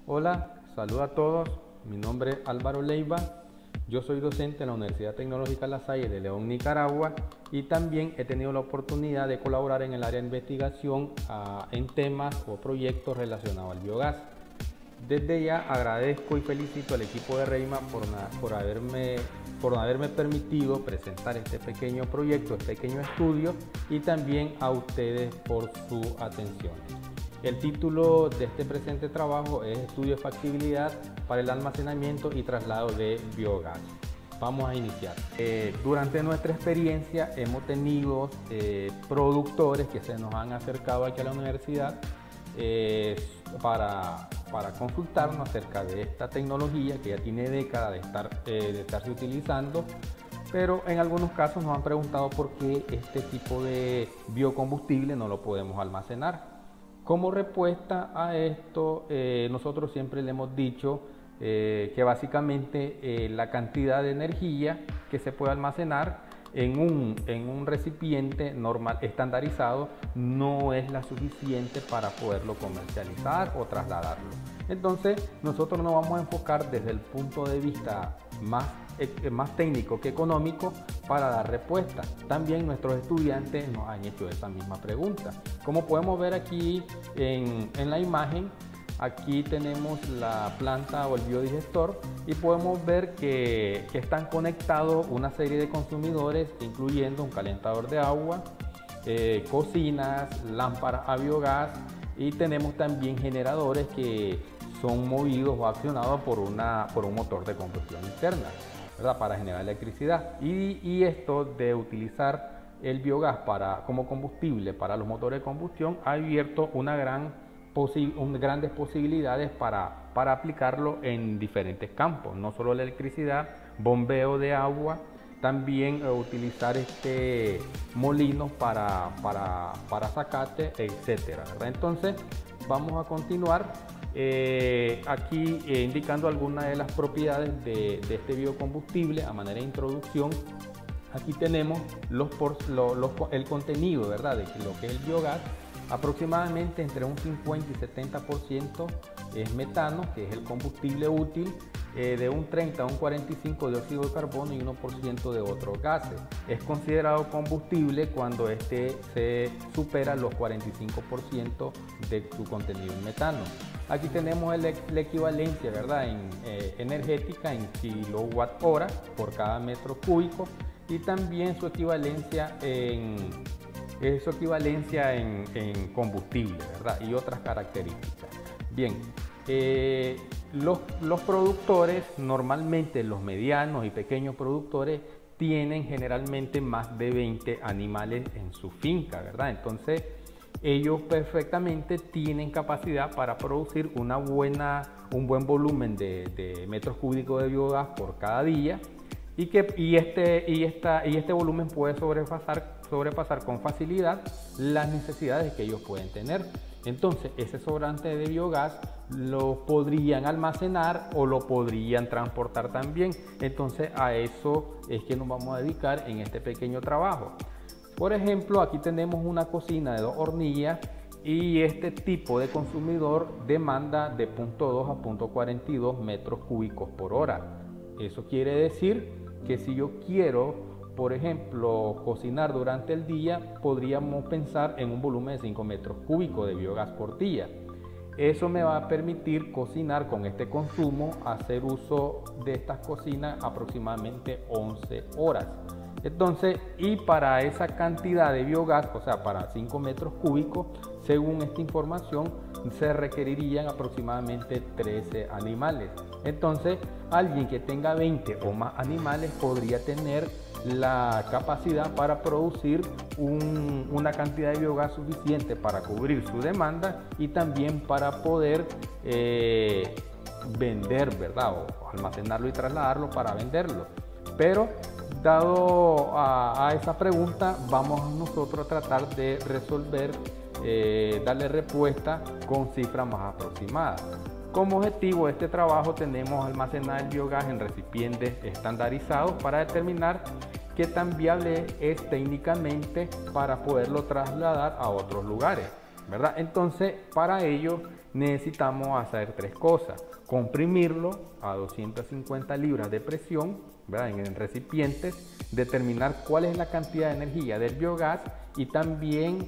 Hola, saludo a todos. Mi nombre es Álvaro Leiva. Yo soy docente en la Universidad Tecnológica La Salle de León, Nicaragua, y también he tenido la oportunidad de colaborar en el área de investigación en temas o proyectos relacionados al biogás. Desde ya agradezco y felicito al equipo de Reima por haberme permitido presentar este pequeño proyecto, este pequeño estudio, y también a ustedes por su atención. El título de este presente trabajo es Estudio de factibilidad para el almacenamiento y traslado de biogás. Vamos a iniciar. Durante nuestra experiencia hemos tenido productores que se nos han acercado aquí a la universidad para consultarnos acerca de esta tecnología que ya tiene décadas de estarse utilizando, pero en algunos casos nos han preguntado por qué este tipo de biocombustible no lo podemos almacenar. Como respuesta a esto, nosotros siempre le hemos dicho que básicamente la cantidad de energía que se puede almacenar en un recipiente normal estandarizado no es la suficiente para poderlo comercializar o trasladarlo. Entonces nosotros nos vamos a enfocar desde el punto de vista más técnico que económico para dar respuesta. También nuestros estudiantes nos han hecho esa misma pregunta. Como podemos ver aquí en la imagen, aquí tenemos la planta o el biodigestor y podemos ver que están conectados una serie de consumidores, incluyendo un calentador de agua, cocinas, lámparas a biogás, y tenemos también generadores que son movidos o accionados por un motor de combustión interna, ¿verdad?, para generar electricidad. Y esto de utilizar el biogás como combustible para los motores de combustión ha abierto grandes posibilidades para aplicarlo en diferentes campos, no solo la electricidad, bombeo de agua, también utilizar molinos para zacate, etcétera, ¿verdad? Entonces vamos a continuar aquí indicando algunas de las propiedades de este biocombustible a manera de introducción. Aquí tenemos el contenido, ¿verdad?, de lo que es el biogás. Aproximadamente entre un 50 y 70% es metano, que es el combustible útil, de un 30 a un 45% de óxido de carbono y 1% de otros gases. Es considerado combustible cuando se supera los 45% de su contenido en metano. Aquí tenemos la equivalencia, ¿verdad?, energética en kilowatt-hora por cada metro cúbico, y también su equivalencia en combustible, ¿verdad?, y otras características. Bien, los productores, normalmente los medianos y pequeños productores, tienen generalmente más de 20 animales en su finca, ¿verdad? Entonces ellos perfectamente tienen capacidad para producir un buen volumen de metros cúbicos de biogás por cada día, y este volumen puede sobrepasar con facilidad las necesidades que ellos pueden tener. Entonces ese sobrante de biogás lo podrían almacenar o lo podrían transportar también. Entonces a eso es que nos vamos a dedicar en este pequeño trabajo. Por ejemplo, aquí tenemos una cocina de 2 hornillas, y este tipo de consumidor demanda de 0.2 a 0.42 metros cúbicos por hora. Eso quiere decir que si yo quiero, por ejemplo, cocinar durante el día, podríamos pensar en un volumen de 5 metros cúbicos de biogás por día. Eso me va a permitir cocinar con este consumo, hacer uso de estas cocinas aproximadamente 11 horas. Entonces, y para esa cantidad de biogás, o sea, para 5 metros cúbicos, según esta información, se requerirían aproximadamente 13 animales. Entonces, alguien que tenga 20 o más animales podría tener la capacidad para producir una cantidad de biogás suficiente para cubrir su demanda y también para poder vender, ¿verdad?, o almacenarlo y trasladarlo para venderlo. Pero dado a esa pregunta, vamos nosotros a tratar de resolver, darle respuesta con cifras más aproximadas. Como objetivo de este trabajo tenemos almacenar el biogás en recipientes estandarizados para determinar qué tan viable es técnicamente para poderlo trasladar a otros lugares. ¿verdad? Entonces, para ello necesitamos hacer tres cosas: comprimirlo a 250 libras de presión, ¿verdad?, en recipientes, determinar cuál es la cantidad de energía del biogás y también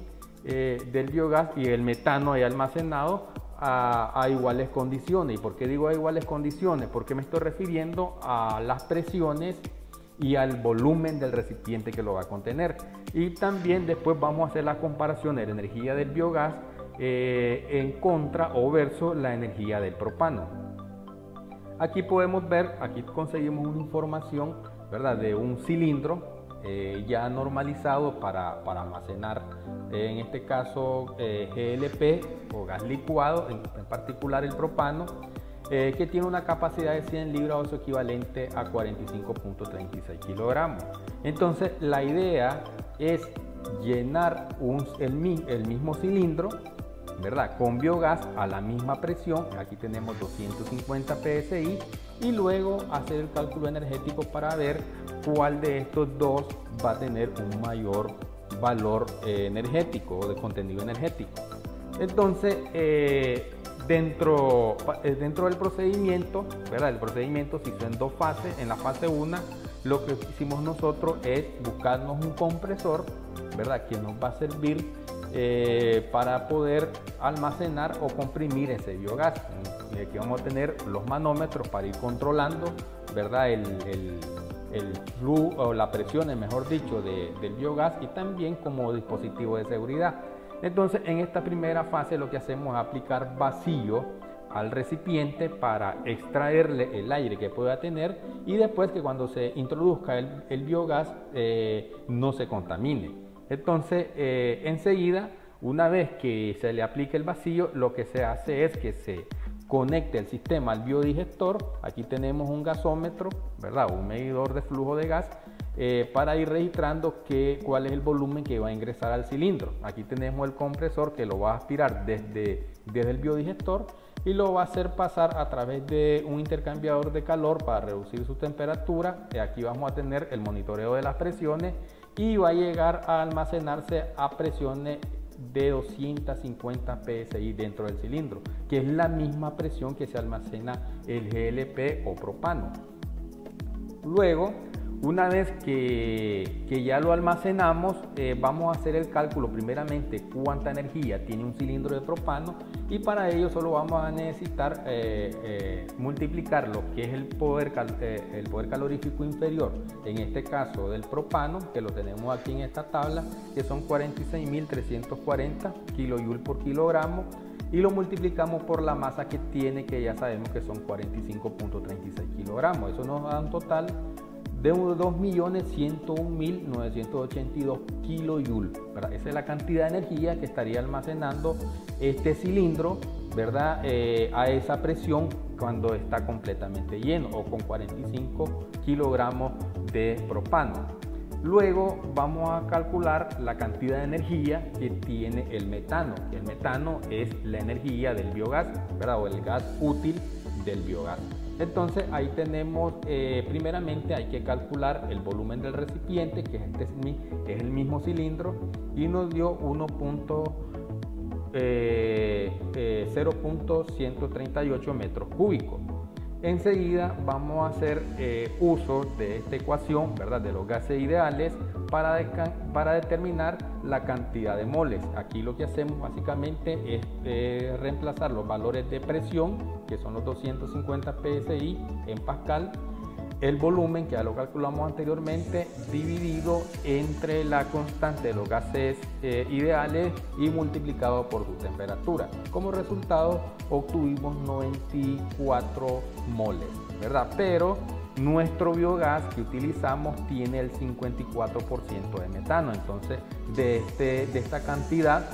del biogás y el metano ahí almacenado a iguales condiciones. ¿Y por qué digo a iguales condiciones? Porque me estoy refiriendo a las presiones y al volumen del recipiente que lo va a contener. Y también después vamos a hacer la comparación de la energía del biogás en contra o versus la energía del propano. Aquí podemos ver, aquí conseguimos una información, ¿verdad?, de un cilindro ya normalizado para almacenar, en este caso GLP o gas licuado, en particular el propano, que tiene una capacidad de 100 libras o eso equivalente a 45.36 kilogramos. Entonces la idea es llenar el mismo cilindro, ¿verdad?, con biogás a la misma presión. Aquí tenemos 250 psi y luego hacer el cálculo energético para ver cuál de estos dos va a tener un mayor valor energético o de contenido energético. Entonces dentro del procedimiento, ¿verdad?, el procedimiento se hizo en dos fases. En la fase 1 lo que hicimos nosotros es buscarnos un compresor, ¿verdad?, que nos va a servir para poder almacenar o comprimir ese biogás. Aquí vamos a tener los manómetros para ir controlando, ¿verdad?, el flujo o la presión, mejor dicho, del biogás, y también como dispositivo de seguridad. Entonces, en esta primera fase lo que hacemos es aplicar vacío al recipiente para extraerle el aire que pueda tener y después que cuando se introduzca el biogás no se contamine. Entonces, enseguida, una vez que se le aplique el vacío, lo que se hace es que se conecte el sistema al biodigestor. Aquí tenemos un gasómetro, ¿verdad?, un medidor de flujo de gas, para ir registrando cuál es el volumen que va a ingresar al cilindro. Aquí tenemos el compresor que lo va a aspirar desde el biodigestor y lo va a hacer pasar a través de un intercambiador de calor para reducir su temperatura. Aquí vamos a tener el monitoreo de las presiones y va a llegar a almacenarse a presiones de 250 psi dentro del cilindro, que es la misma presión que se almacena el GLP o propano. Luego, una vez que ya lo almacenamos, vamos a hacer el cálculo primeramente cuánta energía tiene un cilindro de propano, y para ello solo vamos a necesitar multiplicar lo que es el poder calorífico inferior, en este caso del propano, que lo tenemos aquí en esta tabla, que son 46.340 kJ por kilogramo, y lo multiplicamos por la masa que tiene, que ya sabemos que son 45.36 kilogramos. Eso nos da un total de 2.101.982 kJ, ¿verdad? Esa es la cantidad de energía que estaría almacenando este cilindro, ¿verdad?, a esa presión cuando está completamente lleno o con 45 kilogramos de propano. Luego vamos a calcular la cantidad de energía que tiene el metano. El metano es la energía del biogás, ¿verdad?, o el gas útil del biogás. Entonces ahí tenemos, primeramente hay que calcular el volumen del recipiente, que es el mismo cilindro, y nos dio 0.138 metros cúbicos. Enseguida vamos a hacer uso de esta ecuación, ¿verdad?, de los gases ideales para determinar la cantidad de moles. Aquí lo que hacemos básicamente es reemplazar los valores de presión, que son los 250 psi en pascal, el volumen, que ya lo calculamos anteriormente, dividido entre la constante de los gases ideales y multiplicado por su temperatura. Como resultado obtuvimos 94 moles, ¿verdad? Pero nuestro biogás que utilizamos tiene el 54% de metano. Entonces, de esta cantidad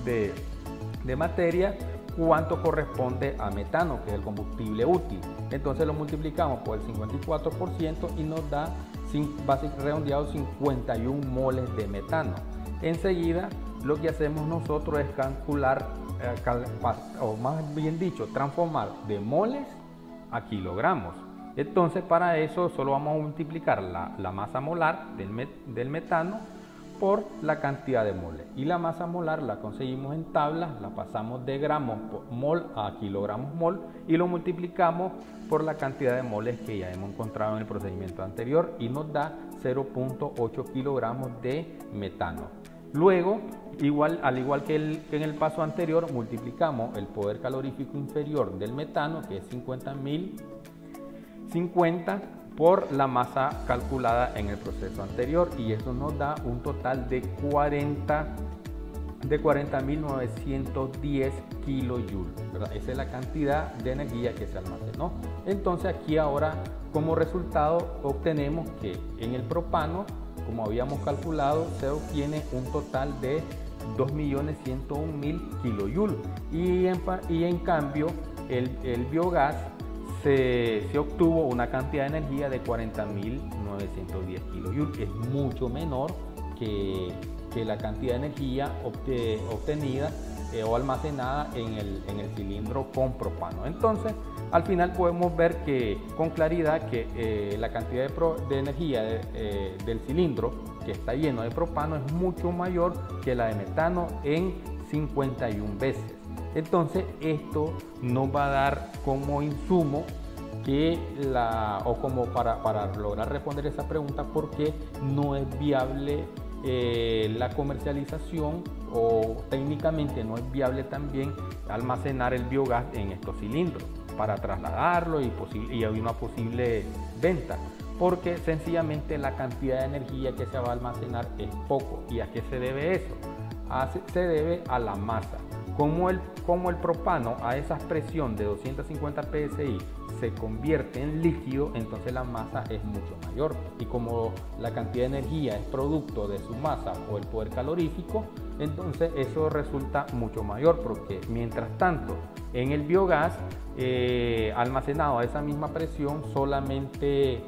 de materia, ¿cuánto corresponde a metano, que es el combustible útil? Entonces lo multiplicamos por el 54% y nos da, redondeado, 51 moles de metano. Enseguida lo que hacemos nosotros es calcular, o más bien dicho, transformar de moles a kilogramos. Entonces para eso solo vamos a multiplicar la masa molar del metano por la cantidad de moles. Y la masa molar la conseguimos en tablas, la pasamos de gramos por mol a kilogramos mol y lo multiplicamos por la cantidad de moles que ya hemos encontrado en el procedimiento anterior y nos da 0.8 kilogramos de metano. Luego, al igual que en el paso anterior, multiplicamos el poder calorífico inferior del metano, que es 50.050, por la masa calculada en el proceso anterior, y eso nos da un total de 40.910 kilojoules, ¿verdad? Esa es la cantidad de energía que se almacenó. Entonces aquí ahora como resultado obtenemos que en el propano, como habíamos calculado, se obtiene un total de 2.101.000 kilojoules y en cambio el biogás se obtuvo una cantidad de energía de 40.910 kilojoules. Es mucho menor que la cantidad de energía obtenida o almacenada en el cilindro con propano. Entonces, al final podemos ver con claridad que la cantidad de energía del cilindro que está lleno de propano es mucho mayor que la de metano en 51 veces. Entonces, esto nos va a dar como insumo como para lograr responder esa pregunta, ¿por qué no es viable la comercialización o técnicamente no es viable también almacenar el biogás en estos cilindros para trasladarlo y hay una posible venta? Porque sencillamente la cantidad de energía que se va a almacenar es poco. ¿Y a qué se debe eso? Se debe a la masa. Como el propano a esa presión de 250 psi se convierte en líquido, entonces la masa es mucho mayor, y como la cantidad de energía es producto de su masa o el poder calorífico, entonces eso resulta mucho mayor, porque mientras tanto en el biogás almacenado a esa misma presión solamente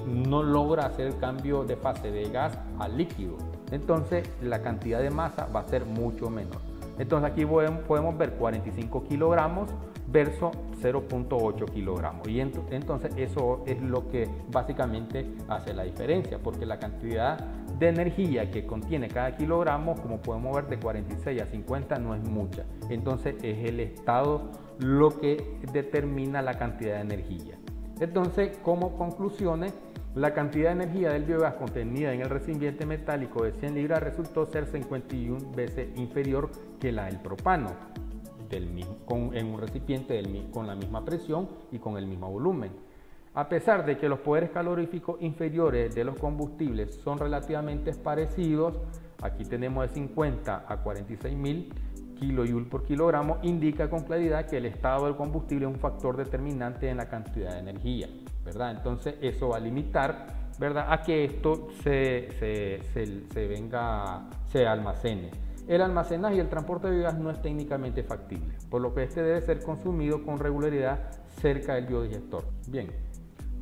no logra hacer el cambio de fase de gas a líquido, entonces la cantidad de masa va a ser mucho menor. Entonces aquí podemos ver 45 kilogramos versus 0.8 kilogramos, y entonces eso es lo que básicamente hace la diferencia, porque la cantidad de energía que contiene cada kilogramo, como podemos ver, de 46 a 50 no es mucha. Entonces es el estado lo que determina la cantidad de energía. Entonces, como conclusiones, la cantidad de energía del biogás contenida en el recipiente metálico de 100 libras resultó ser 51 veces inferior que la del propano, en un recipiente con la misma presión y con el mismo volumen. A pesar de que los poderes caloríficos inferiores de los combustibles son relativamente parecidos, aquí tenemos de 50 a 46.000 kilojoules por kilogramo, indica con claridad que el estado del combustible es un factor determinante en la cantidad de energía, ¿verdad? Entonces eso va a limitar, ¿verdad?, a que esto se almacene. El almacenaje y el transporte de biogás no es técnicamente factible, por lo que este debe ser consumido con regularidad cerca del biodigestor. Bien,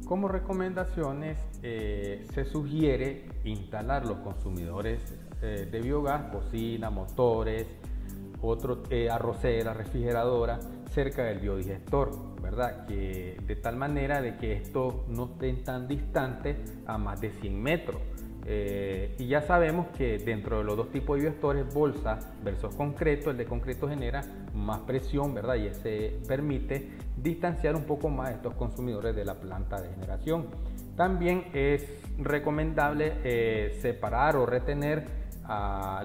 como recomendaciones se sugiere instalar los consumidores de biogás, cocina, motores, arroceras, refrigeradoras, cerca del biodigestor, ¿verdad? De tal manera de que estos no estén tan distantes a más de 100 metros. Y ya sabemos que dentro de los dos tipos de biogestores, bolsa versus concreto, el de concreto genera más presión, ¿verdad? Y ese permite distanciar un poco más estos consumidores de la planta de generación. También es recomendable separar o retener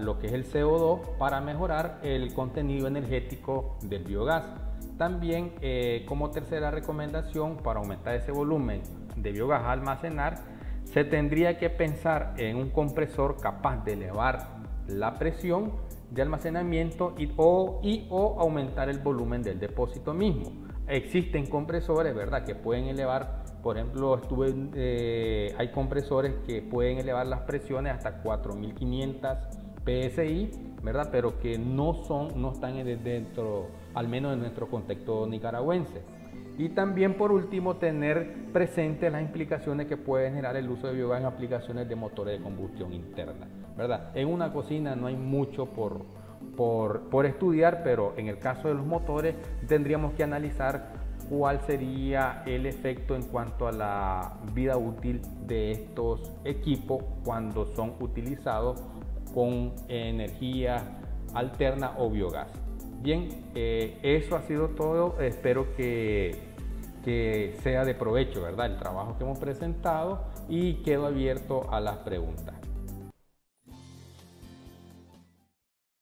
lo que es el CO2 para mejorar el contenido energético del biogás. También como tercera recomendación, para aumentar ese volumen de biogás a almacenar, se tendría que pensar en un compresor capaz de elevar la presión de almacenamiento o aumentar el volumen del depósito mismo. Existen compresores, ¿verdad?, que pueden elevar, por ejemplo, hay compresores que pueden elevar las presiones hasta 4.500 PSI, ¿verdad?, pero que no están dentro, al menos en nuestro contexto nicaragüense. Y también, por último, tener presente las implicaciones que puede generar el uso de biogás en aplicaciones de motores de combustión interna, ¿verdad? En una cocina no hay mucho por estudiar, pero en el caso de los motores tendríamos que analizar cuál sería el efecto en cuanto a la vida útil de estos equipos cuando son utilizados con energía alterna o biogás. Bien, eso ha sido todo. Espero que sea de provecho, ¿verdad?, el trabajo que hemos presentado, y quedo abierto a las preguntas.